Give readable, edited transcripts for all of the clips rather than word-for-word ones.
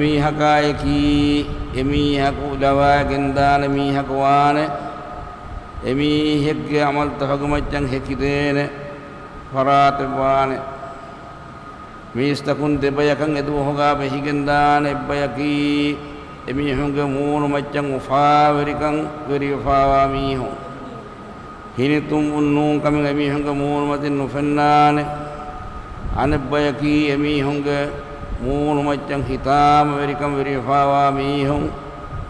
mihakaeki emihaku lawagendana mihakwane emihegge amal tahagumachan hekidene faratwane mistakun debayakan edu hoga behigendane bayaki emihunge munu machan ufaverikan verifawa miho hinitum unnun kamen emihunge munu matin nufennane anebbayaki emihunge munu machan hitam verikan verifawa mihun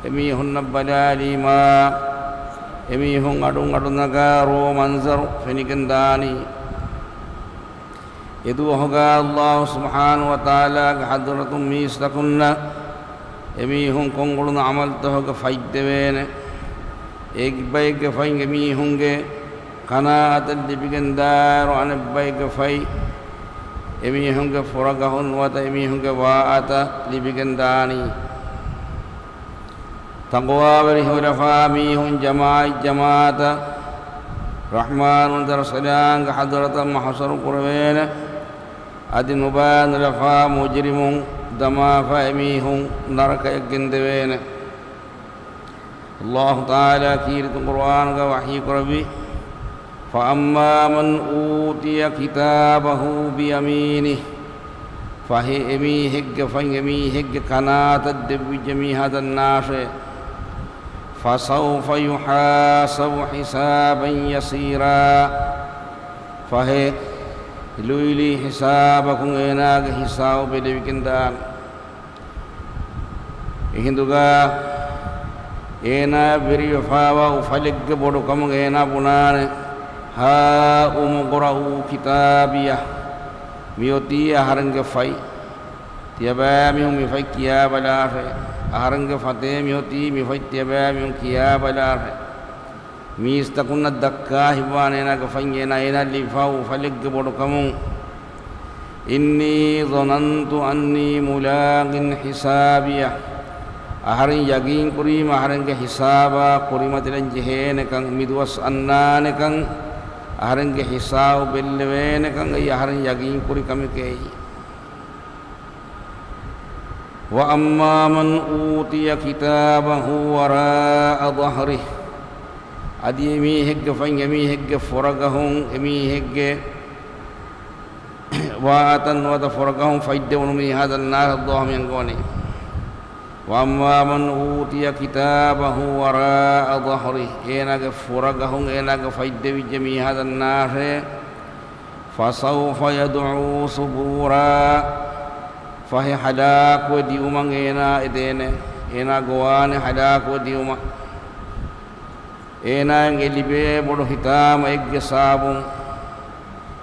emihun nabbalali ma emihun adung nagaro manzar fenikendani itu hoga Allah subhanahu wa ta'ala ka hadratum mistakunna emihun kongulun amal to hoga faidevene ek bayge fainge emihunge kana atal dibigendaro anebbayge fai emihunge foragahun wata emihunge waata libigendani taqwa bari hurafa mihun jamaata rahmanun darsalan ka hadratam mahsar qurwena adinuban rafa mujrimun dama fa emihun naraka gendevene Allah ta'ala kirit Qur'an ka wahyi qurbi fa amma man utiya kitabahu bi yaminihi fa hi emihigge kanata debi jami hadan nashe فسوف يحاسب حسابا يسيرا فهي لويلي حسابكم إناك حساب بدوكندان إهندوغا إنا بريفاوا وفلق بدوكم إنا بنان ها قرأوا كتابية ميوتي أهرنگ فاي تيابا ميهم مفاي كيا بلافي aharanga fateh mihoti mifaitya mihun kiya balar mistakunna dakka hibane na gafangena ena lifau falig bodu kamu inni dhanantu anni mulaqin hisabiya aharin yagin kuri maharanga hisaba kuri matilan jehene kang midwas annane kang aharanga hisab bellevene kang aharin yagin kuri kamike وأما من أوتي كتابه وراء ظهره أدي ميهج فين ميهج فرقهم ميهج واتن وتفرقهم فيدون من هذا النار الله من قوني وأما من أوتي كتابه وراء ظهره إنك فرقهم إنك فيدون جميع هذا النار فسوف يدعو صبورا fahi halako diuma ena edene ena goane halako diuma ena ngelibe bodo hitama egge sabum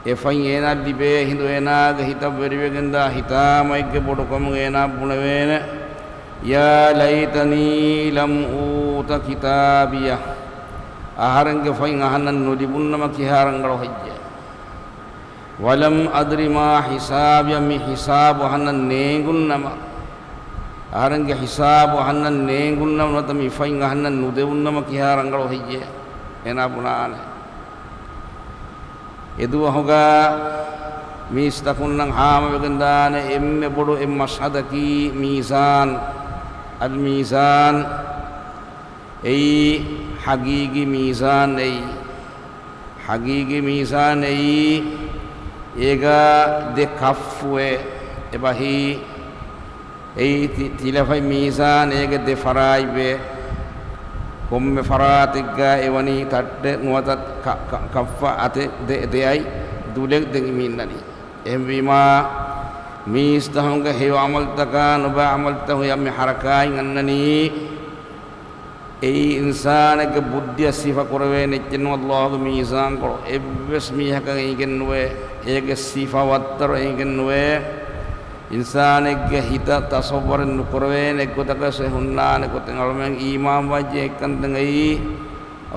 e fain ena libe hindu ena ge hitab beribegenda hitama egge bodo kom ena bunawene ya laitani lam uta kitabiya aharenge fain ahanan nodibunna makiharangaro hajja walam adri ma hisab yami hisab hanan nengun nama aharange hisab hanan nengun nama tami fain hanan nudevun nama kiharangalo hijje ena punane edu hoga mistakun nang hama begendane emme bodo emmasadaki mizan al mizan ei hagigi mizan ei ega de kafwe ebahi ei tilafai mizan ega de faraibe komme faratiga ewani tadde nuwatat kaffa ate de ai dulek de minnani emvima mistahunga hewa amal taka nuba amal tahu yammi harakai ngannani ei insan ke buddhi sifa korwe nechenno Allah mizan ko ebbes mihaka igenwe ege sifa wattar igenwe insan ke hita tasawwur nukorwe ne ko taka se hunna ne ko tengal men imam waje kan tengai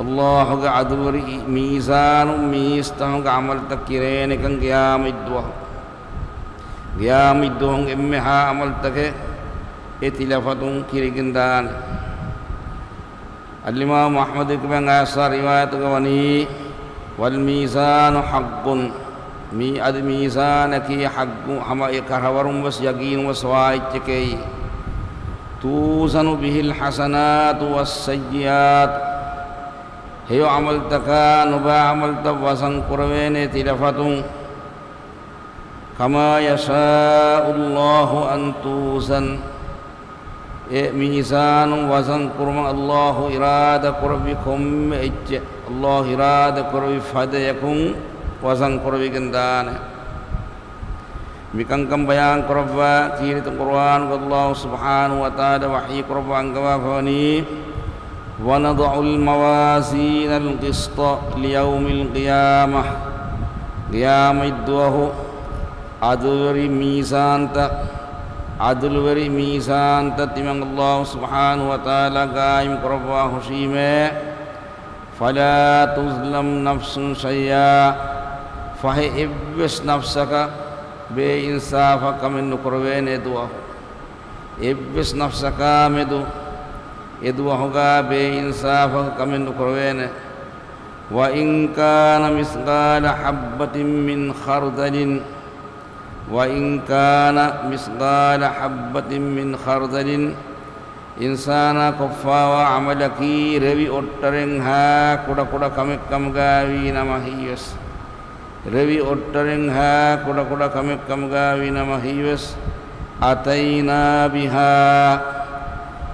Allah ga aduri mizan mistang ga amal takire ne kan qiyamidwa emme ha amal take etilafatun kirigindan Al-Imam Ahmad ibn Asar riwayat kawani wal mizan haqqun mi ad mizan ki haqqu hama ikarawarum was yaqin was wa'ichkei توزن به الحسنات والسيئات هيو عمل تكا نبا عمل توزن قروين تلفتون كما يشاء الله أن توزن ميزان وزن قرم الله إرادة قربكم الله إرادة قرب فديكم وزن قربكم دان مكانكم بيان قربا كيرت القرآن والله سبحانه وتعالى وحي قربا انقوا فاني ونضع الموازين القسط ليوم القيامة قيام الدوه عدل ميزان عدل وري ميزان تتمن الله سبحانه وتعالى قائم قربا حشيمه فلا تظلم نفس شيئا فهي ابس نفسك بإنصافك من قربين دعاء ابس نفسك مدو يدعوها بإنصافك من قربين وإن كان مثقال حبة من خردل وإن كان مثقال حبة من خردل إنسان كفا وعملك ربي أترنها كودا كودا كم غاوي نمهيس ربي أترنها كودا كودا كم غاوي نمهيس أتينا بها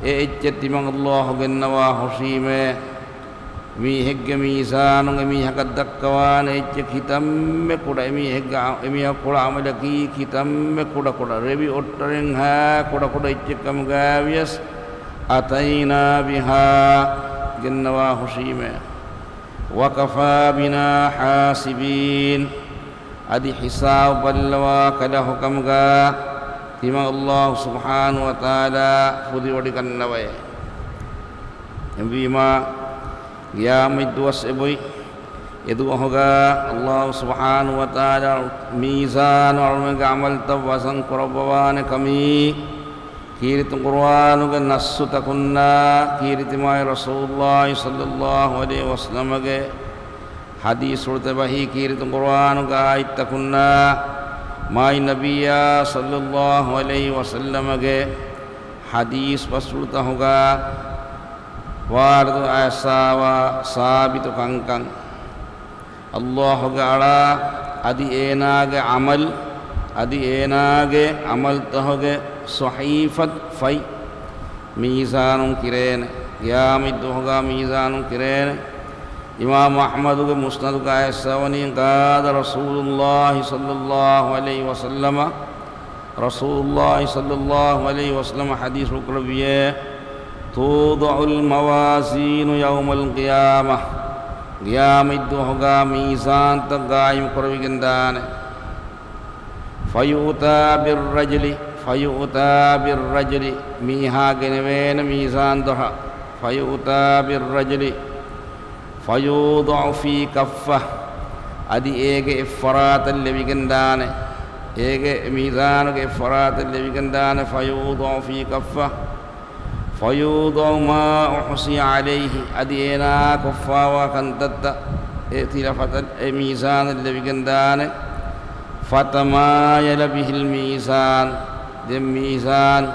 إجتي من الله جنوا حسيمه ميهج ميزان ميهك الدكوان إج ختم كودا ميهك كودا عملكي ختم كودا كودا ربي أترنها كودا كودا إج كم غاويس أتينا بها جنوا حسيمه وكفى بنا حاسبين أدي حساب بلوا كله كم غا تيما الله سبحانه وتعالى فدي وديكن نوي بما قيام الدوس ابوي يدوهغا الله سبحانه وتعالى ميزان ورمك عمل توسن قربوان كمي كيرت القرآن نص تكنا كيرت ما رسول الله صلى الله عليه وسلم حديث رتبه كيرت القرآن آيت تكنا ما النبي صلى الله عليه وسلم حديث بسرته ہوگا وارد ایسا و ثابت کنکن اللہ گاڑا ادی ایناگ عمل تہوگ صحیفت فی میزان کرین قیامت ہوگا میزان کرین امام احمد کے مسند کا ایسا ونی قاد رسول اللہ صلی اللہ علیہ وسلم حدیث رکربیے توضع الموازین یوم القیامہ قیامت ہوگا میزان تک قائم قربی گندان فیؤتا بالرجل میہا گنوین میزان دہا فیؤتا بالرجل فیوضع فی کفہ ادی ایک افرات اللي بگندان ایک میزان کے افرات اللي بگندان فیوضع فی کفہ فيوضع ما أحصي عليه أدينا كفا وكنتت ائتلفت الميزان اللي بجندان فتمايل به الميزان دم ميزان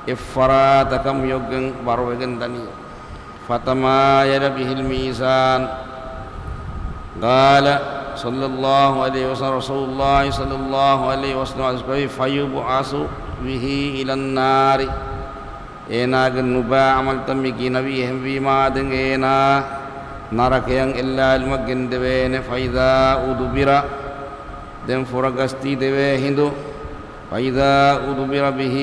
إفرات كم يوجن برو جندني فتمايل به الميزان قال صلى الله عليه وسلم رسول الله صلى الله عليه وسلم فيبعث به إلى النار إنا جنوبا عمل تمكي نبيهم بما دعينا نركيان إلا المجن دبين فإذا أدبر دم فرقستي دبه هندو فإذا أدبر به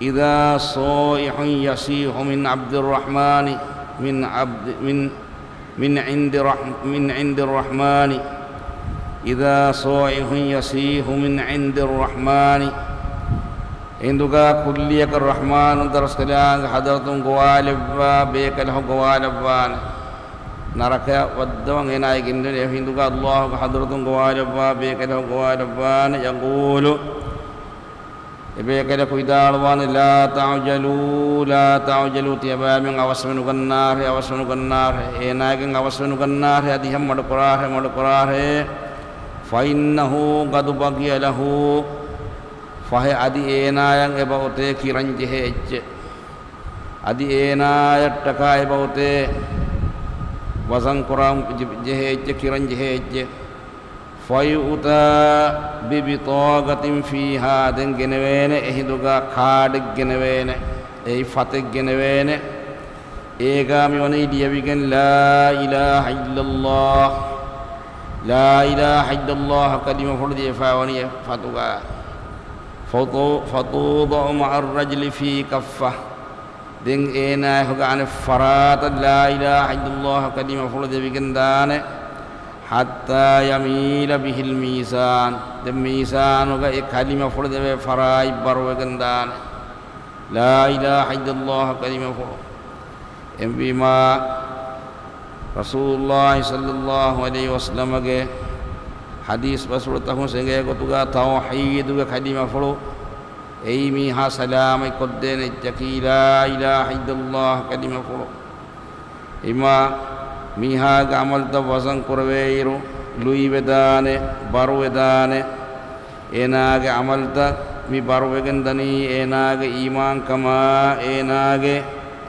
إذا صائح يسيح من عبد الرحمن من عند الرحمن إذا صائح يسيح من عند الرحمن Induka kulliyak ar-Rahman terus kalian hadratum gawalibba bekalhu gawalibban naraka waddawang inay gindun induka Allah hadratum gawalibba bekalhu gawalibban yaqulu bekal kuidalwan la ta'jalu tiaba min awasmanu gannar inay awasmanu gannar adiham madqurah fa innahu qad baqiya lahu fahe adi eenayan ebawote kiran jehejje adi eenayattaka ebawote wasan koram jehejje kiran jehejje fayuta bibitagatin fiha den genewene ehiduga card genewene ei fate genewene egami woni diyabigen la ilaha illallah la ilaha illallah kalima fuldi fawani fatuga fatudu ma'ar rajli fi kaffah den ena hoga an farata la ilaha illallah kalima fuldi bigendane hatta yamila bihil mizan den mizan hoga e kalima fuldi be farai barwegendane la ilaha illallah kalima fuldi embima Rasulullah sallallahu alaihi wasallam ge hadis basuratahu senge gotuga tauhid ge kalima fulu ei mi ha salam ikodene jaki la ilaha illallah kalima fulu ima mi ha ga amal da wasan kurveiru lui vedane baru vedane ena ge amal da mi baru vegendani ena ge iman kama ena ge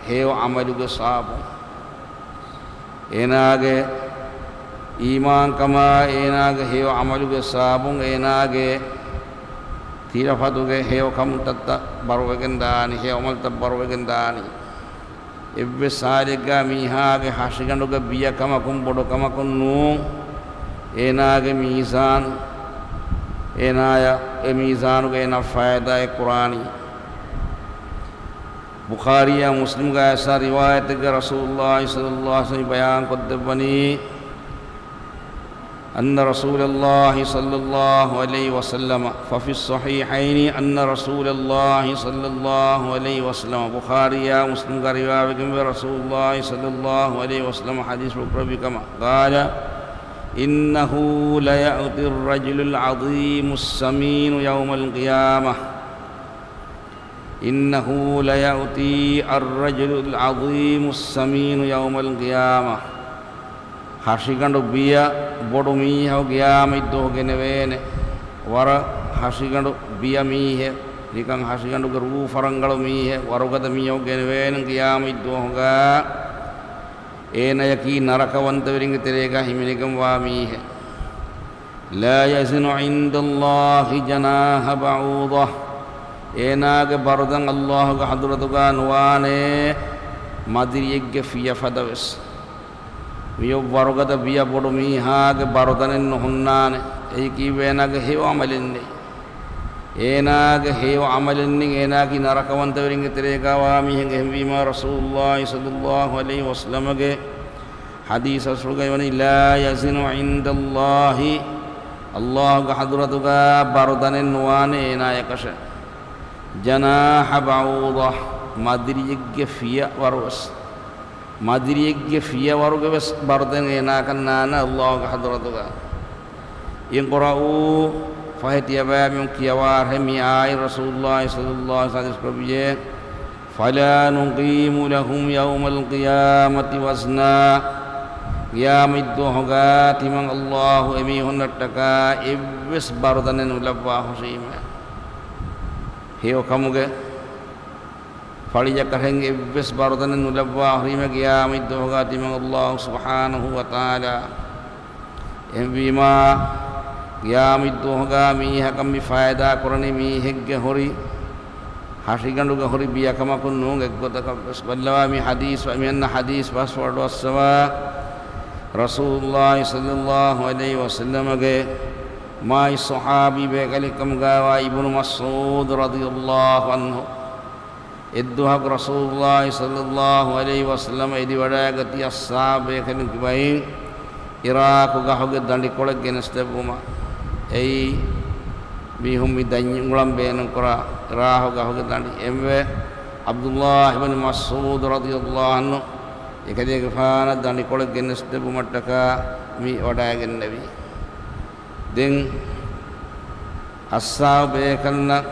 heo amalu ge sabu enage iman kama enage heo amalu ge sabun enage tirafadu ge heo kam tatta barwegendani heo amal tat barwegendani ebbe sarega miha ge hashigandu ge biya kama kum bodo kama kunnu enage mizan enaya e mizanu ge na faida e qurani Bukhari ya Muslim का ऐसा रिवायत है कि रसूलुल्लाह सल्लल्लाहु अलैहि वसल्लम बयान करते बनी अन्न रसूलुल्लाह सल्लल्लाहु अलैहि वसल्लम फफी सहीहैनी अन्न रसूलुल्लाह सल्लल्लाहु अलैहि वसल्लम बुखारी या मुस्लिम का रिवायत है कि रसूलुल्लाह सल्लल्लाहु अलैहि वसल्लम हदीस रुकबी कमा قال إنه ليأتي الرجل العظيم السمين يوم القيامة إنه ليأتي الرجل العظيم السمين يوم القيامة حشيغندو بيا بودو ميه قيام إدو جنوين ورا حشيغندو بيا ميه لكن حشيغندو غرو فرنغلو ميه ورغد ميه جنوين قيام إدو هوغا إينا يكي نرك وانتورينغ تريغا همينيكم واميه لا يزن عند الله جناح بعوضة enage barudan Allah ga hadratuga nuwane madiriyegge fiya fadaves miyo barugada biya bodu mi haage barudanen nunnane ei kiwenage hewa amalenne enage hewa amalenne enage narakawantawringe terega wa mi henge hembima Rasulullah sallallahu alaihi wasallam ge hadis asruga yoni la yazinu indallahi Allah ga hadratuga barudanen nuwane enayakasha janaha ba'udah madriyegge fiya warwas madriyegge fiya warugebes barden enakan nana Allah hadratuga inqra'u fahtiya ba min kiyawar hemi ay Rasulullah sallallahu alaihi wasallam fala nuqimu lahum yawmal qiyamati wazna qiyamiddu hoga timang Allah emi honnattaka ibis bardanen ulabba husima heo kamuge faliya karenge bes barudan nulabwa hrime qiyamid hoga timang Allah subhanahu wa ta'ala embima qiyamid hoga mi hakam mi faida korani mi hegge hori hashigandu ga hori biya kama kunnu eggota kabes ballawa mi hadis wa mi anna hadis password waswa Rasulullah sallallahu alaihi wasallam ge mai sahabi be kalikam gawa ibnu Mas'ud radhiyallahu anhu idduhak Rasulullah sallallahu alaihi wasallam idi wada gati ashabe kalim kibain Iraq ga hoge dandi kolak geneste buma ei bihum midanyi ngulam benen kora Iraq ga hoge dandi embe Abdullah ibn Mas'ud radhiyallahu anhu ekade gafana dandi kolak geneste buma taka mi wada gennebi den ashabe kanna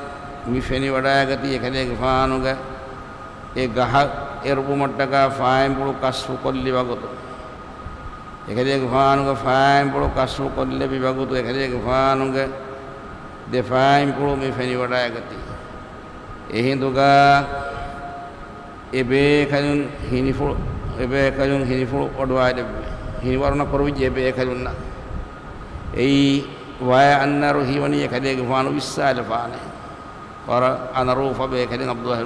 mi feni wada gati ekade gafanu ga e gaha erbu mattaka faim bulu kasu kolli bagoto ekade gafanu ga faim bulu kasu kolle bi bagoto ekade gafanu ga defaim pulu mi feni wada gati ehinduga ebe kayun hinifulu odwa de hini warna korwi ebe kayunna ei waya annaru hiwani kadege fanu wisal fane para anarufa be kadege abdullah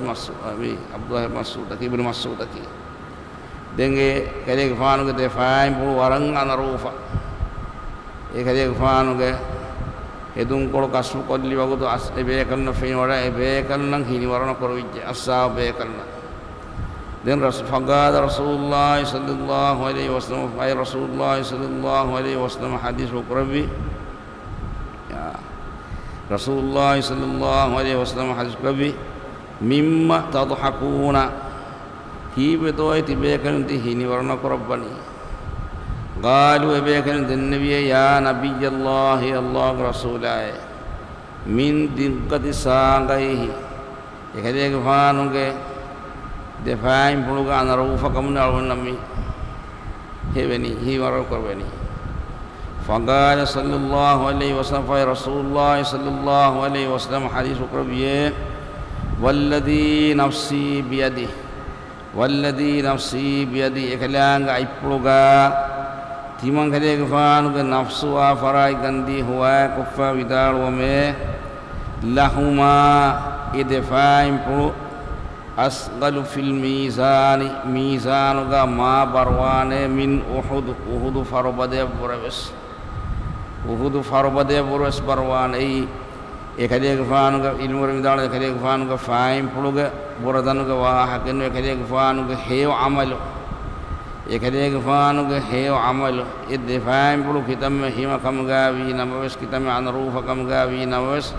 mas'ud taki ibn mas'ud taki denge kadege fanu ge defaim pulu warang anarufa e kadege fanu ge edun kol kasu kodli wagudu as ebe kanna feni wada ebe kanna hini warna korwi asa be kanna dan Rasulullah sallallahu alaihi wasallam ay Rasulullah sallallahu alaihi wasallam hadis Qurabi ya Rasulullah sallallahu alaihi wasallam hadis Qurabi mimma tadhakuna hibe to ay tibe kan ti hini warna qurabbani qalu ebe kan den nabiy ya nabiyallah Allah rasulai min dinqati sangai ekade gfanunge defaim puluga anarufa kamuna alwanami hebeni hi waro korbeni faqala sallallahu alaihi wasallam fa rasulullah sallallahu alaihi wasallam hadis qurbiye walladhi nafsi biyadi ekalanga ipuluga timang kade gfanu ke nafsu wa farai gandi huwa kuffa widar wa me lahuma idefaim pulu asqalu fil mizan ma barwane min uhud farobade burwes barwane ekade gfanu ga ilmu remidal ekade gfanu ga faim puluga buradanu ga wahaken ekade gfanu ga heyo amalu ekade gfanu ga heyo amalu idde faim pulu kitam hima kam ga wi namawes kitam anrufa kam ga wi namawes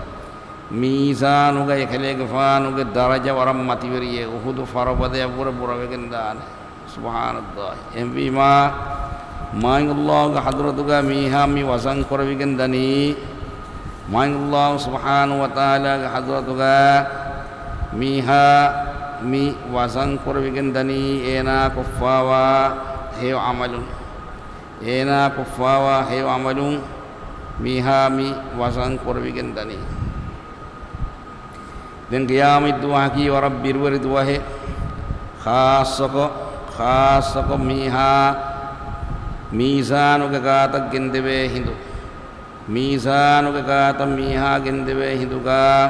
mizanu ga ekale gfanu ga daraja waram mativeriye uhud farabade abura burawegendan subhanallah embi ma Allah ga hadratu ga miha mi wasan korwigendani Allah subhanahu wa ta'ala ga hadratu ga miha mi wasan korwigendani ena kuffawa heyo amalun miha mi wasan korwigendani dan qiyamid du'a ki wa rabbir waridwahe khasako miha mizanu ke gata gendebe hindu miha gendebe hindu ga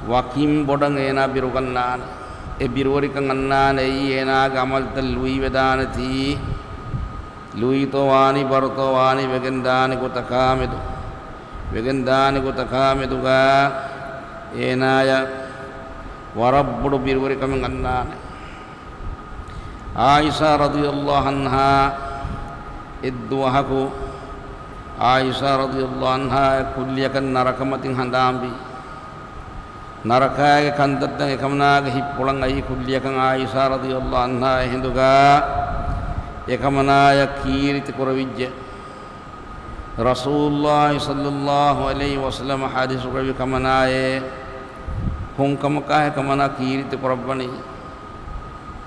wakim bodang ena birukannan e birwari kannan ei ena gamal tal lui vedanati lui to wani barto wani vegendani ko takamedu ga enaya warabbudu birwari kami ngannane Aisyah radhiyallahu anha idduhaku Aisyah radhiyallahu anha kulliyakan narakamatin handambi naraka ke kandatna ekamna ke hippulang ai kulliyakan Aisyah radhiyallahu anha hinduga ekamna ya kirit korawijje Rasulullah sallallahu alaihi wasallam hadis rawi kamanaye hungkamaka kamana kirit korabbani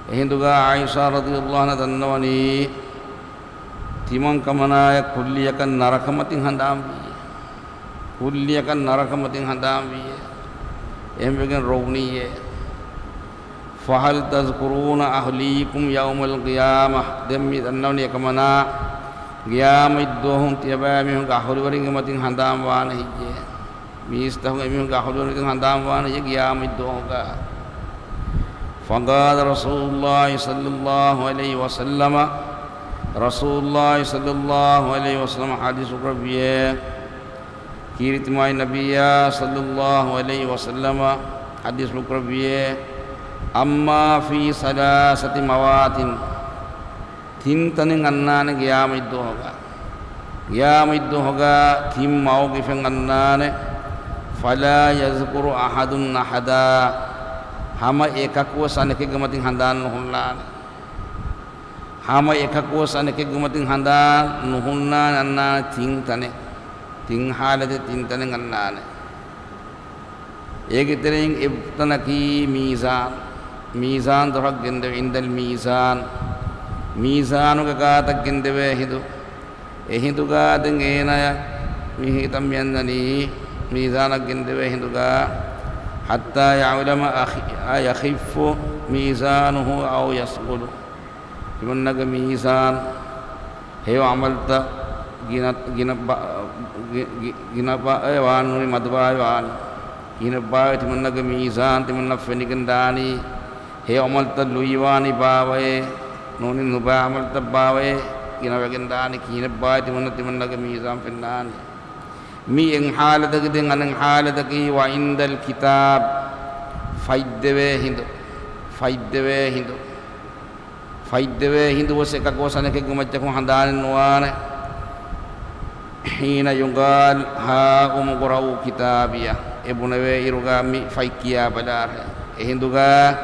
hinduga Aisyah radhiyallahu anha dannawani timang kamanaye kulliyakan narakamatin handambi embegen rowniye fahal tazkuruna ahlikum yaumal qiyamah demmi dannawani kamana qiyamid dohum tiyabami hum gahuri waring mating handam wana hije mistah ngami hum gahuri waring handam wana hije qiyamid dohum ga faqala Rasulullah sallallahu alaihi wasallam hadis rabbiya kirit mai nabiyya sallallahu alaihi wasallam hadis rabbiya amma fi salasati mawatin tintane ngannane qiyamiddu hoga tim mawqifan ngannane fala yazkuru ahadun ahada hama ekakwa sanake gamatin handan nuhunnan anna ting halade tintane ngannane egitering ibtanaki mizan dorak gende indal mizanu ka kata gendebe hidu ehindu ka dengena ya mihitam yandani ميزانك جندوه هندوغا حتى يعلم يخف ميزانه أو يسقط تمنك ميزان هيو عملت ginapa wanu madba wan ginapa timanna ke mizan timanna fenikandani he amal ta luiwani bawe noni nuba amal ta bawe ginapa gendani ginapa timanna ke mizan fennani mi eng halata ke den anen halata ki wa indal kitab faiddewe hindu wase ka gosane ke gumacca ko handane nuane hina yungal ha umqra'u kitabiya ebunewe irugami faikia badar hinduga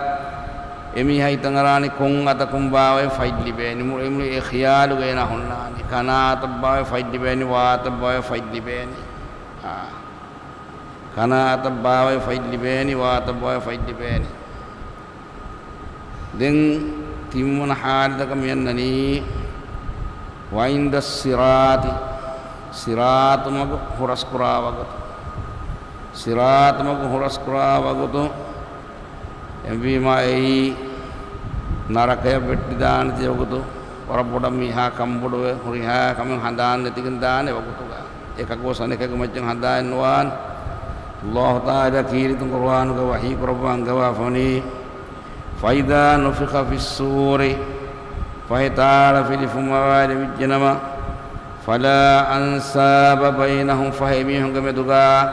emi hay tangarani kong ata kumbawe faidli beni mu emi khiyalu gena honnani kana tabbawe faidli beni wa tabbawe faidli beni kana tabbawe faidli beni wa tabbawe faidli beni den timmun halda kamyannani wa inda sirati siratmagu huraskura wagutu embima ei narakaya pettidan tiyogutu oraboda miha kambodu huriha kamen handan netikindane wagutuga ekagosane kagumajjang handan wan Allah taala kiri tung Quran ga wahi qurban ga wafani faida nufikha fis suri faitara fil fumawali bijnama fala ansaba bainahum fahimihum gameduga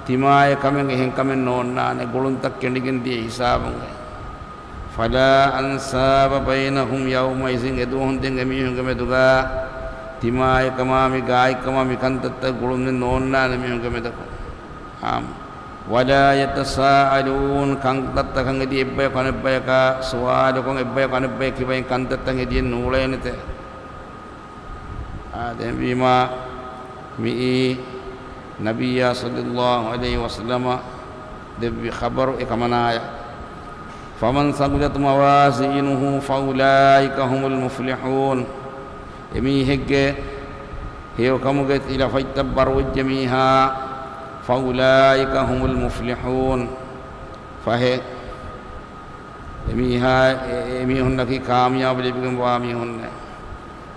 timaya kamen hen kamen nonna ne gulun tak kendigin di hisabung fala ansaba bainahum yawma izin eduhun den gamihum gameduga timaya kamami gai kamami kantatta gulun nonna ne mihum gamedako wala yatasaalun kang tatta kang di ebbe kan ebbe ka sual kang ebbe kan ebbe kibai kantatta ngedi nulenete dan bima mi Nabiya sallallahu alaihi wasallam debi khabar ikamanaya faman sagulat mawazinuhu faulaika humul muflihun emi hegge heo kamuge ila faitabbaru jamiha faulaika humul muflihun fahe emi hunnaki kamyab lebigam wami hunne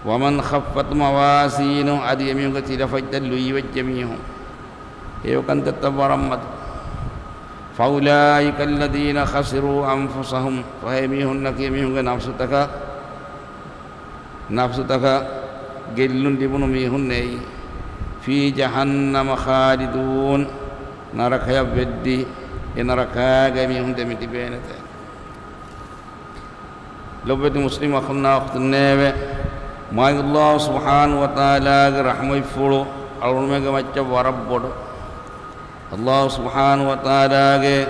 waman khaffat mawazinu adi emi hunga tila faitallu iwajjamihum heo kan tattabarammat faulaika alladhina khasiru anfusahum fahe emi hunnaki emi hunga nafsutaka gellun dibunu mi hunne fi jahannam khalidun narakaya beddi enarakaga mi hunde miti benete lobeti muslim akhna waqtnebe ma Allah subhanahu wa ta'ala rahmay fulu alunme ga macca warabbodo Allah subhanahu wa ta'ala ge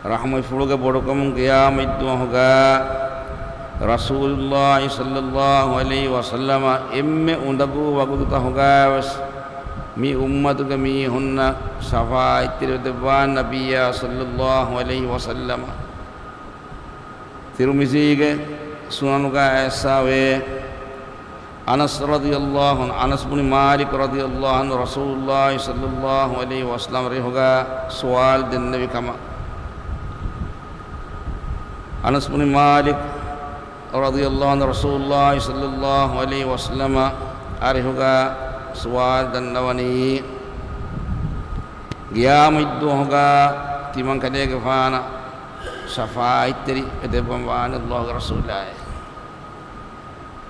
rahmay fulu ga bodo kam qiyamit do hoga Rasulullah sallallahu alaihi wasallam emme undabu wagudu tahugawas mi ummatu kami hunna safai tirudban nabiyya sallallahu alaihi wasallam Tirmizi ge sunanuga esawe Anas radhiyallahu Anas bin Malik radhiyallahu anhu Rasulullah sallallahu alaihi wasallam rihoga soal den nabi kama Anas bin Malik radhiyallahu anhu Rasulullah sallallahu alaihi wasallam arihuga sual dan nawani qiyamid hoga timang kade gafana syafaat teri edebwan Allah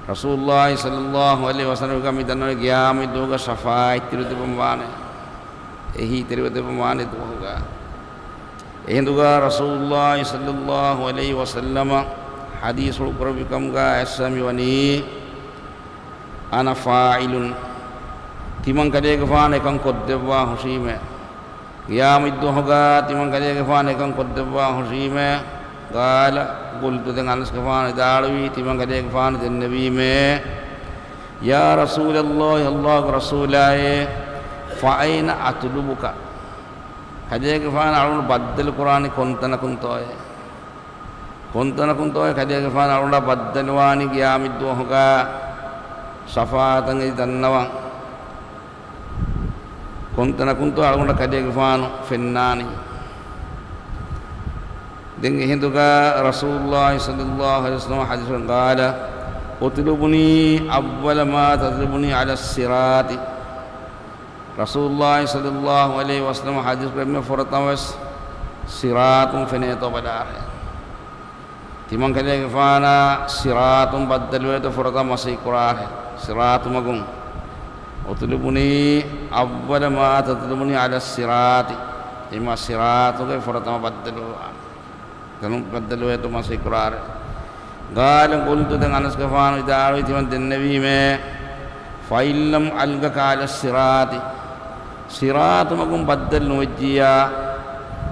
Rasulullah sallallahu alaihi wasallam kami dan qiyamid hoga syafaat teri edebwan ehi teri edebwan itu hoga ehinduga Rasulullah sallallahu alaihi wasallam hadis ulqur bikam ga asami wani ana fa'ilun timang kade gafane kan koddewa husime qiyamid hoga timang kade gafane kan koddewa husime qala qultu dengan gafane dalwi timang kade gafane den nabi me ya rasulullah allah rasulaye fa aina atlubuka kade gafane alun baddal qur'ani kontana kuntoye kontana kuntoy kade gafana alunda baddalwani qiyamid hoga safaatan idannawa kontana kunto algonda kadege faanu fennani den hinduga Rasulullah sallallahu alaihi wasallam hadis qala utlubuni awwala ma tadribuni ala sirati Rasulullah sallallahu alaihi wasallam hadis me foratawas siratun feneto badare timang kadege faana siratun baddalu to forata masai qur'an siratu magun utlubuni awwala ma tatlubuni ala sirati ima siratu ke forata baddalu kanum baddalu to masai qur'an galan qultu dan anas ka faana idaru timan den nabi me fa illam alga ala sirati siratu magun baddal nujiya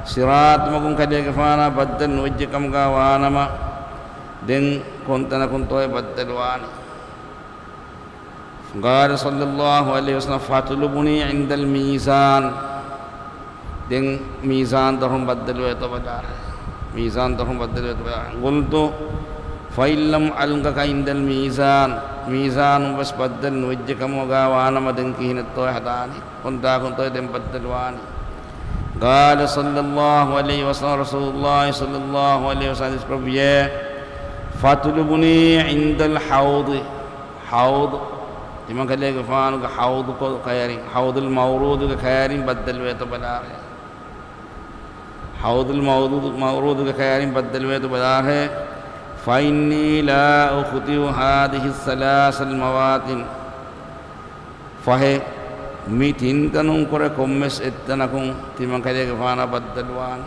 siratu magun kadege faana baddal nujiya kam ga wanama den kontana kuntoy baddalwani qala sallallahu alaihi wasallam fatlubuni indal mizan den mizan darum baddalu to badar mizan darum baddalu to badar qultu fa illam alga indal mizan mizan bas baddal nujiya kam ga wanama den kihinto hadani konta kuntoy den baddalwani qala sallallahu alaihi wasallam rasulullah sallallahu alaihi wasallam isprobiye fatlubuni indal haud timan kale gafan ga haud ko khayarin haudul mawrud ga khayarin badal we to badar hai haudul mawrud ga khayarin badal we to badar hai fa inni la ukhti hadhihi salas al mawatin fa he mitin kanun kore kommes ettanakun timan kale gafana badalwan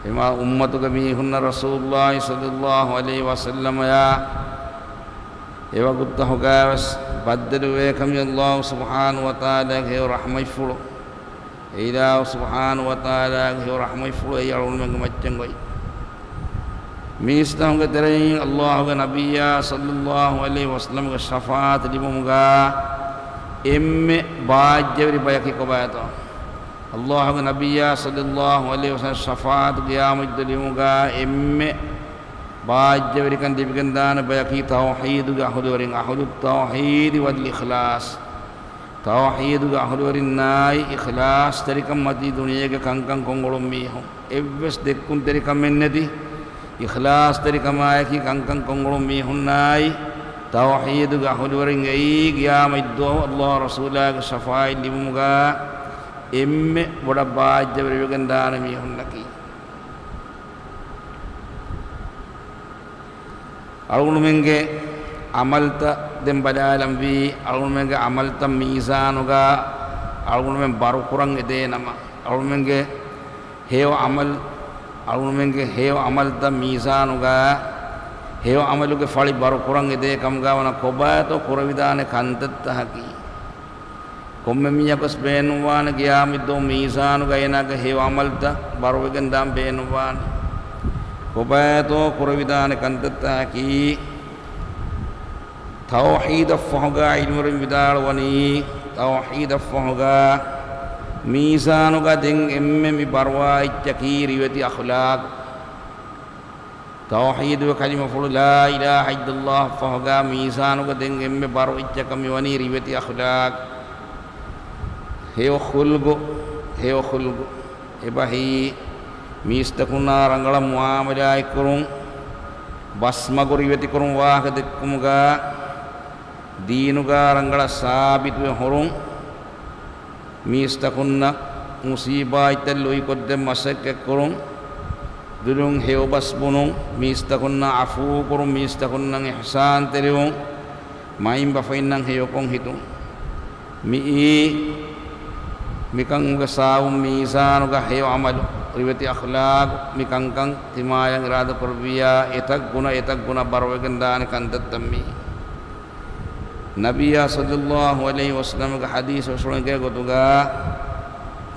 ima ummatu kami hunna Rasulullah sallallahu alaihi wasallam ya ewa gutta hogawas baddalu we kami Allah subhanahu wa ta'ala ke rahmai fulo ila subhanahu wa ta'ala ke rahmai fulo ya ulun macang goi mistam ke tere Allah ke nabiyya sallallahu alaihi wasallam ke syafaat di muga emme bajjari bayaki ko bayato Allah ke nabiyya sallallahu alaihi wasallam syafaat qiyamah dalimuga emme bajjari kan dibigandana bayaki tauhid ga hudurin ahudut tauhid wal ikhlas tauhid ga hudurin nai ikhlas tarikam mati dunia ke kangkang kongolom mihum evves dekkun tarikam mennedi ikhlas tarikam ayaki kangkang kongolom mihun nai tauhid ga hudurin ai qiyamah do Allah rasulah ke syafaat dalimuga emme boda bajjari bigandana mihun laki algun menge amalta dem badalam bi algun menge amalta mizanuga algun men baru kurang ede nama algun menge heo amal algun menge heo amalta mizanuga heo amaluge fali baru kurang ede kamga wana koba to kuravidane kantat haki komme miya bas benuwan qiyamiddo mizanuga enaga heo amalta baru gendam benuwan kobato kuravidane kantatta ki tauhid afhoga ilmurin vidal wani tauhid afhoga mizanuga den emme mi barwa ichaki riwati akhlaq tauhid wa kalima fulu la ilaha illallah afhoga mizanuga den emme baru ichakami wani riwati akhlaq heo khulgu ebahi mistakuna rangala muamala ikurung basmaguri weti kurung wah kedekumuga dinuga rangala sabit we horung mistakuna musibah itallu ikodde masak kurung dulung heo basbunung mistakuna afu kurung mistakuna ihsan teriung maim bafainang heo kong hitung mikang gasawum mizan ga heo amalu riwati akhlaq mikangkang timayang irada perbiya etak guna barwagandan kantat tammi Nabiya sallallahu alaihi wasallam ka hadis usulun ke gotuga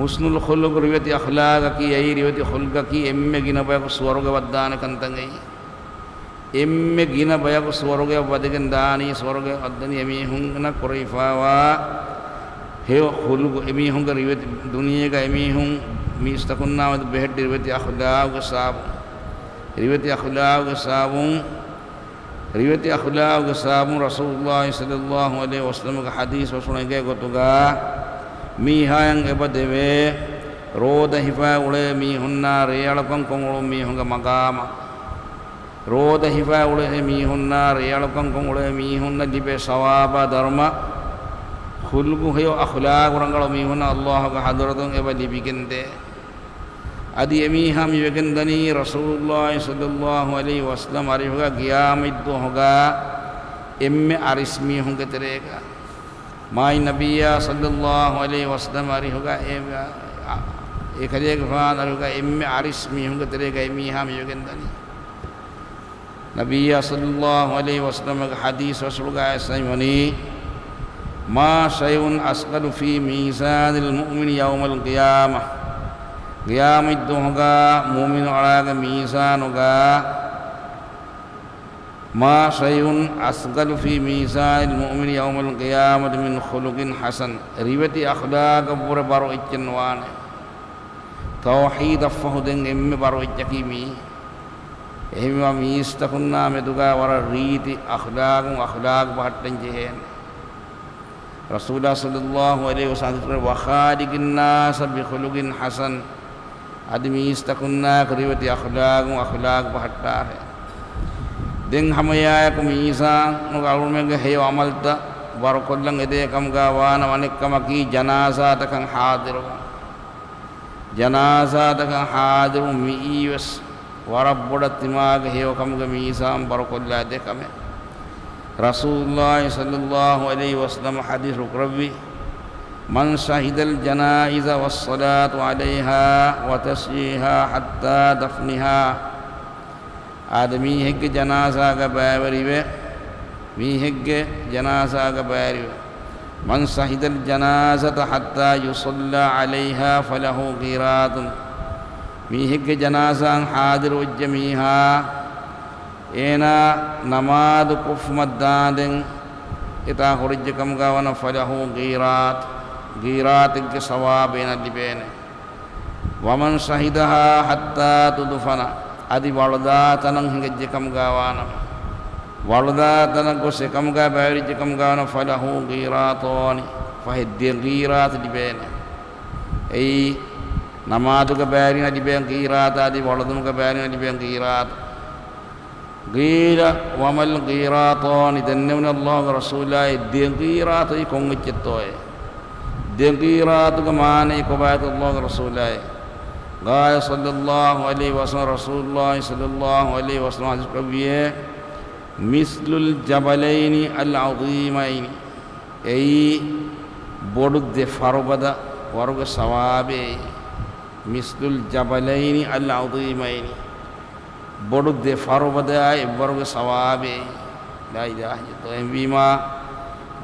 husnul khuluq riwati akhlaq ki ai riwati khulq ki emme gina baya ko swarga waddana kantangai emme gina baya ko swarga wadagandani swarga waddani emi hungna quraifawa heo khuluq emi hunga riwati dunia ka emi hung mistakuna wad behad riwati akhlaq sabun Rasulullah sallallahu alaihi wasallam ka hadis usulun ke gotuga mihayang eba deve roda hifa ule mihunna reyalakon kongulu mihunga magama roda hifa ule mihunna reyalakon kongulu mihunna libe sawaba dharma khulgu heyo akhlaq urangalo mihunna Allah ga hadraton eba libigende adi emiham yegendani Rasulullah sallallahu alaihi wasallam arihuga qiyamiddu hoga emme arismi hunge terega mai nabiyya sallallahu alaihi wasallam arihuga ekadega fan arihuga emme arismi hunge terega emiham yegendani nabiyya sallallahu alaihi wasallam ga hadis rasulga asaimani ma shay'un asqalu fi mizanil mu'min yawmal qiyamah qiyamiddu hoga mu'min araga mizan hoga ma shay'un asqalu fi mizanil mu'min yawmal qiyamati min khuluqin hasan riwati akhlaq bur baro iccenwane tauhid afhuden emme baro iccakimi ehima miistakunna meduga wara riti akhlaq bahatten jehen Rasulullah sallallahu alaihi wasallam wa khaliqin nas bi khuluqin hasan admi istakunna kriwati akhlaq bahatta hai den hamaya ko misa no galun menge heyo amalta barakollang ede kam gawana manekkama ki janaza takan hadiru mi iwas warabboda timag heyo kam ga misa barakolla de kame Rasulullah sallallahu alaihi wasallam hadis rukrabi man syahidal janaiza was salatu alaiha wa tasyiha hatta dafniha adami hegge janaza ga bayriwe mi hegge janaza ga bayriwe man syahidal janazata hatta yusalla alaiha falahu qiratun mi hegge janaza hadiru jamiha ena namad kufmaddaden ita khurij kam gawana falahu qirat ke sawab ena dibene waman shahidaha hatta tudfana adi walda tanang hingge kam gawana walda tanang ko se kam ga bayri kam gawana falahu qiratoni fahiddi qirat dibene ei namadu ga bayri na dibene qirat adi walda ga bayri na dibene qirat qila wamal qiratoni dannawna Allah rasulullah di qirat ikong cettoe qirat ka mane ko bayat Allah rasulullah qala sallallahu alaihi wasallam rasulullah sallallahu alaihi wasallam qabiye mislul jabalaini al azimaini ei bodde farobada waruga sawabe mislul jabalaini al azimaini bodde farobada e waruga sawabe la ilaha illallah bima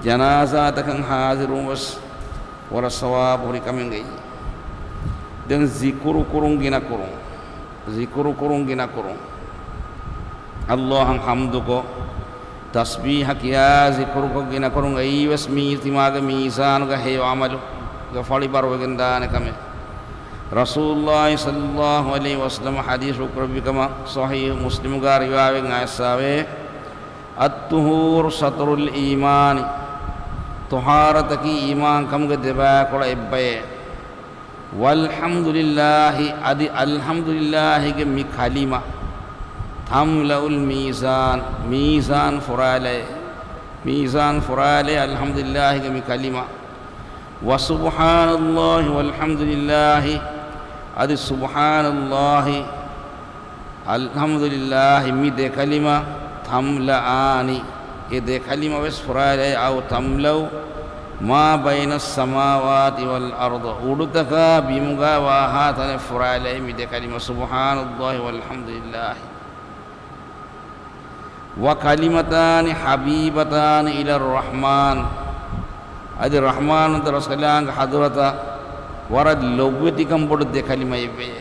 janaza takan hazirun was wara sawab hori kamengai dan zikuru kurung gina kurung Allah hamdu ko tasbih kiya zikru ko gina kurung ai wasmi timaga misan ga heyo amal ga fali baro gendane kame Rasulullah sallallahu alaihi wasallam hadis ukrobi kama sahih muslim ga riwayat ngasawe at-tuhur satrul imani tuharat ki iman kam ga deba ko ebbe walhamdulillahi adi alhamdulillahi ke mi kalima tamlaul mizan furale alhamdulillahi ke mi kalima wa subhanallahi walhamdulillahi adi subhanallahi alhamdulillahi mi de kalima tamlaani ede kalima wes furale au tamlau ma baina samawati wal arda udutaka bimuga wa hatane furale mi de kalima subhanallahi walhamdulillah wa kalimatani habibatani ila rahman adi rahman taraskalang hadrata warad logweti kam bod de kalima ibe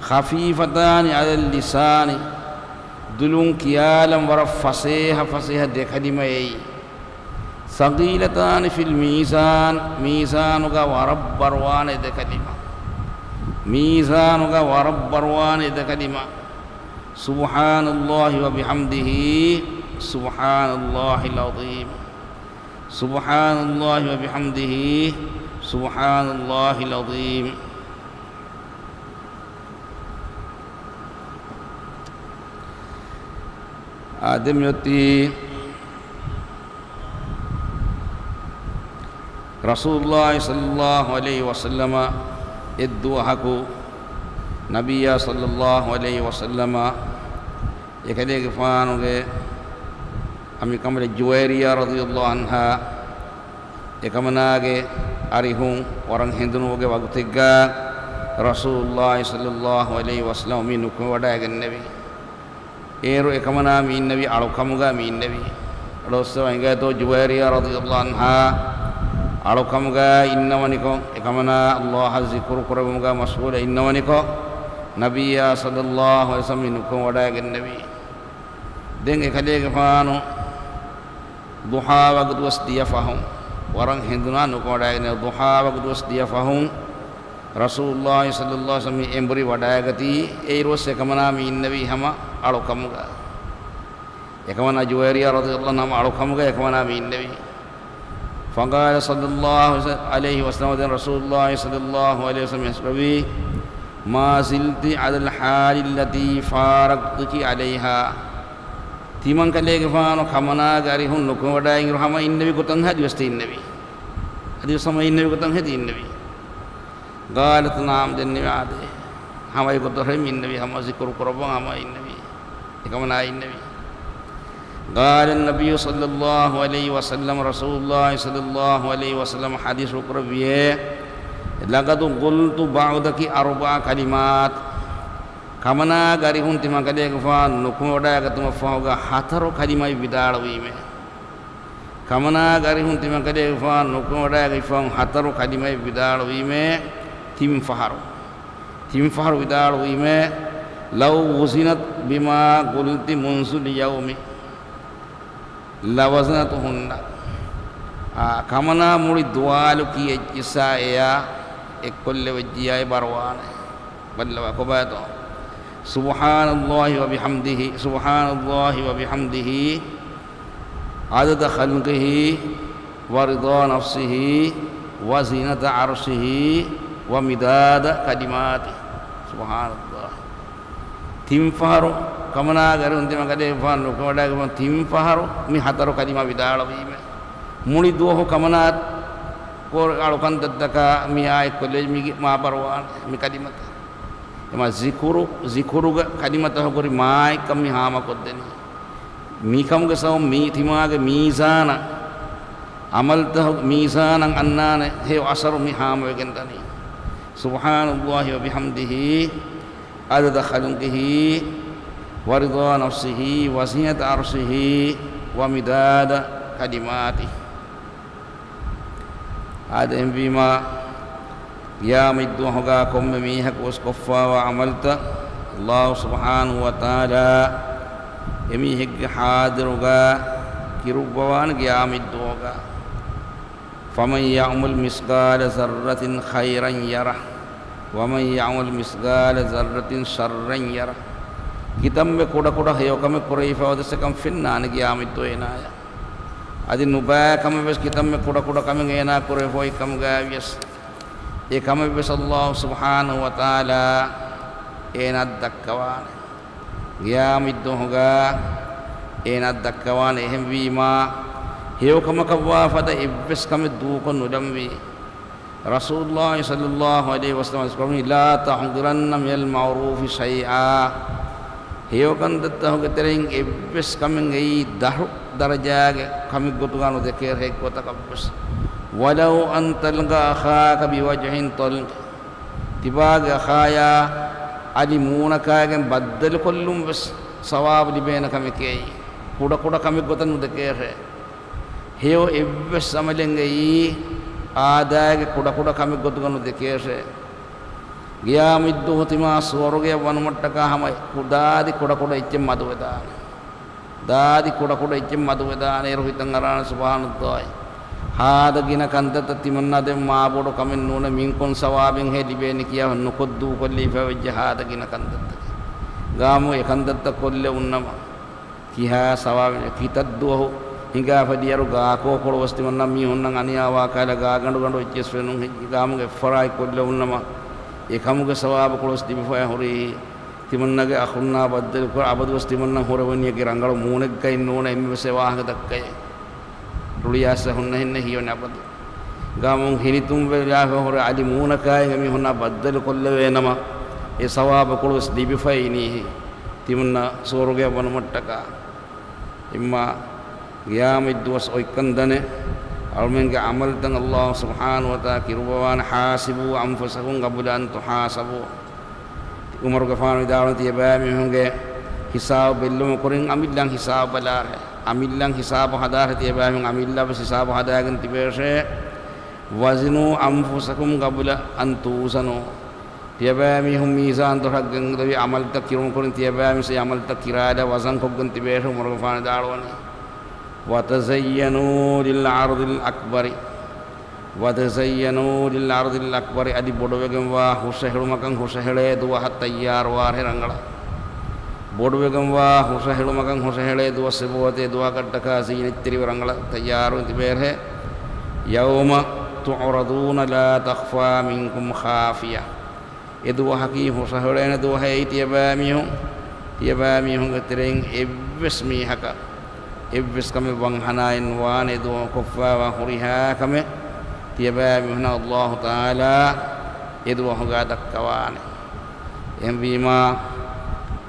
khafifatani ala lisani dulung kialam wara fasiha de kalima ei ثقيلتان في الميزان ميزانك ورب بروان إذا كلمة ميزانك ورب بروان إذا كلمة سبحان الله وبحمده سبحان الله العظيم سبحان الله وبحمده سبحان الله العظيم آدم يتي رسول الله صلى الله عليه وسلم ادوحكو نبي صلى الله عليه وسلم يكدي فانوغي أمي كمل جويريا رضي الله عنها يكمناغي أريهم ورن هندنوغي وقتيغا رسول الله صلى الله عليه وسلم منكم وداغ النبي إيرو يكمنا من النبي على كمغا من النبي رسول الله تو جويريا رضي الله عنها على كمغا إنمانيكو يكمنا الله ذكر كربمغا مسؤول إنمانيكو نبي صلى الله عليه وسلم منكم وداغ النبي دين كدي فانو ضحى وقت وسدي فهم ورن هندنا نقول ضحى وقت وسدي فهم رسول الله صلى الله عليه وسلم امبري ودايغتي ايروس كمنا من النبي هما على كمغا يكمنا جويريا رضي الله عنه على كمغا يكمنا من النبي فقال صلى الله عليه وسلم رسول الله صلى الله عليه وسلم يسبي ما زلت على الحال التي فارقتك عليها تيمان كليك فانو خمنا غاري هون نكو وداين رحمة النبي كتن هدي وستي النبي هدي وسمى النبي كتن هدي النبي قالت نعم النبي عادي هم يقدر هم النبي هم ذكر قربان هم النبي كمنا النبي قال النبي صلى الله عليه وسلم رسول الله صلى الله عليه وسلم حديث قربيه لقد قلت بعدك أربع كلمات كمنا غاري هون تيمان كليك فان نكو ودايغ تم فاوغا حترو كلمه بدال ويمه كمنا غاري هون تيمان كليك فان نكو ودايغ فان حترو كلمه بدال ويمه تيم فهر بدال ويمه لو وزنت بما قلت منذ اليوم لوزنتهن كمنا مولي دوالو كي اجسايا اكل وجياي بروان بلوا كوباتو سبحان الله وبحمده سبحان الله وبحمده عدد خلقه ورضا نفسه وزنة عرشه ومداد كلماته سبحان الله تنفهرو كمنا غيرون تيما كده فانو كودا كمان تنفهرو مي حترو كلمة بدالو بيمه مولي دوه كمنا كور علوكان تدكا مي آي كولج مي ما بروان مي كلمة එම zikuru කලිමත හොගරි මායි කම්මි හාම කොද්දෙනි මීකම්ග සව මී තිමාගේ මීසාන අමල්ත මීසානං අන්නාන හේ අසරු මි හාම වෙගෙන්තනි සුබ්හානල්ලාහි වබිහම්දිහි අදද ඛලුකිහි වරිදා නෆ්සිහි වසියත අර්ශිහි වමිදාද කලිමාති ආදෙන් වීමා يا مدو هغا كم ميحك وسكفا وعملت الله سبحانه وتعالى يميحك حاضرغا كيربوان يا مدو هغا فمن يعمل مثقال ذرة خيرا يره ومن يعمل مثقال ذرة شرا يره كتم كودا كودا هيوكم كوريفا ودسكم فنان يا مدو ينايا ادي نوبا كم بس كتم كودا كودا كم ينا كوريفا كم غاويس ඒකම බිසල්ලාහ් සුබ්හානහු වතාලා ඒනත් දක්කවාන ගියාමිද්දෝහගා ඒනත් දක්කවාන එහෙම වීමා හේවකම කවවා ෆද ඉබ්බස් කම දූක නුදම්වි රසූලුල්ලාහ් සල්ලල්ලාහු අලයිහි වසල්ලම් ස්කෝමි ලා තහුදුරන්න මිල් මවරූෆි ෂයිආ හේවකන් දත්තහුගේ තරෙන් ඉබ්බස් කමෙන් ඒ දහු දරජාගේ කමි ගොතුගානු දෙකේ රෙක් වතකබ්බස් ولو أن تلقى أخاك بوجه طلق تباغ أخايا علمونك أن بدل كلهم بس ثواب لبينك مكي كودا كودا كمي قطن مدكير هيو إبس سملنجي آداء كودا كودا كمي قطن مدكير ගියා මිද්දෝ තිමා ස්වර්ගය වනමට්ටක හැම කුඩාදි කුඩ කුඩ ඉච්චෙන් මදු වේදාන දාදි කුඩ කුඩ ඉච්චෙන් මදු වේදාන ඒ රොහිතන් අරාන සුබ්හානල්ලාහ් හාදගින කන්දත තිමන්නද මා බොඩ කමෙන් නෝන මින්කොන් සවාබෙන් හෙලිබේනි කියා නොකොද්දු කොල්ලි ෆවජ්ජ හාදගින කන්දත ගාමු එකන්දත කොල්ල උන්නම කිහා සවාබෙන් කිතද්දුව hinga fadiyaru ga ko ko wasti manna mi honnan aniyawa kala ga gandu ichesfenu gamuge farai kolle unnama ekamuge sawab ko wasti bifa hori timannage akhunna baddal ko abadu wasti manna horawaniye ge rangalu munek kai nona emme sewa ha dakkai ruliyasa hunna hinne hiyone abadu gamun hinitum vela hore ali munakai mi honna baddal kolle wenama e sawab ko wasti bifa ini timanna soruge banamattaka imma qiyamid duwas oikandane almenge amal tang Allah subhanahu wa ta'ala kirwan hasibu anfusakum qabla an tuhasabu umar gafan dalan tiye ba mi honge hisab billum kuring amillang hisab balar amillang hisab hadar tiye ba mi amilla bas hisab hadagan tibese wazinu anfusakum qabla an tuzanu tiye ba mi hum mizan to haggan dawi amal tak kirun kuring tiye ba mi se amal tak kirada wazan khoggan tibese umar gafan dalwani وتزينوا للعرض الأكبر وتزينوا للعرض الأكبر أدي بودوغم وا حسهل مكان حسهله دوا تيار وار رنگلا بودوغم وا حسهل مكان حسهله دوا سبوته دوا کٹکا زینتری رنگلا تیار انتبیر ہے يوم تعرضون لا تخفى منكم خافية ادوا حقي حسهله دوا ہے تیبامیوں گترین ابسمی حقا iblis kami bang hanain wan itu kufa wa huriha kami tiba mihna Allah Taala itu wahgadak kawan yang bima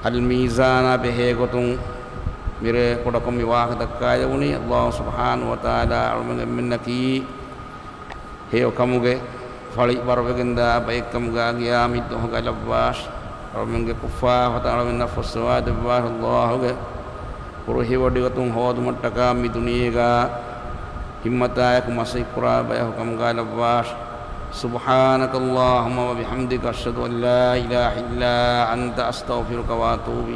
al mizana behe gotung mire koda kami wahgadak kaya uni Allah Subhanahu wa Taala alumenge minnaki heo kamuge fali barbegenda baik kamuga qiyamit hogalabas alumenge kufa wa ta'ala min nafswa dabbar Allah Puruhi wadigatung hod mattaka mi duniyaga himmata yak masih pura bayah hukam galabas subhanakallahumma wa bihamdika asyhadu an la ilaha illa anta astaghfiruka wa atubu